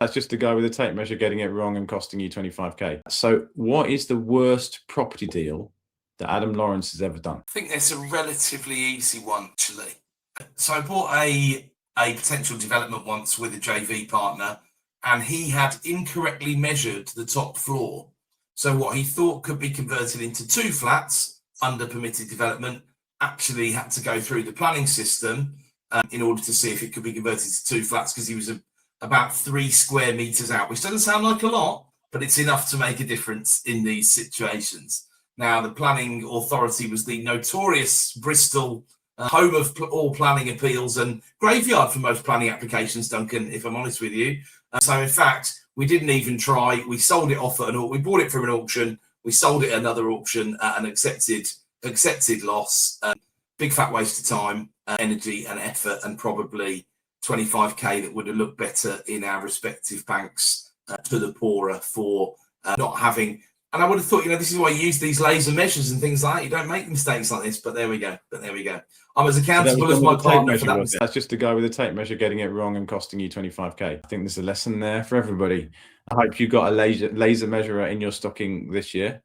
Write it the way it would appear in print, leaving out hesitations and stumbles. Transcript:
That's just the guy with the tape measure getting it wrong and costing you 25k. So what is the worst property deal that Adam Lawrence has ever done? I think it's a relatively easy one, actually. So I bought a potential development once with a JV partner, and he had incorrectly measured the top floor. So what he thought could be converted into 2 flats under permitted development actually had to go through the planning system in order to see if it could be converted to 2 flats, because he was about 3 square meters out, which doesn't sound like a lot, but it's enough to make a difference in these situations. Now, the planning authority was the notorious Bristol home of all planning appeals and graveyard for most planning applications, Duncan, if I'm honest with you. So in fact, we didn't even try. We sold it off at we bought it from an auction. We sold it at another auction at an accepted loss. Big fat waste of time, energy and effort, and probably 25k that would have looked better in our respective banks to the poorer for not having. And I would have thought, this is why you use these laser measures and things like that. You don't make mistakes like this, but there we go. I'm as accountable as my partner for that. That's just the guy with the tape measure getting it wrong and costing you 25k. I think there's a lesson there for everybody. I hope you got a laser measurer in your stocking this year.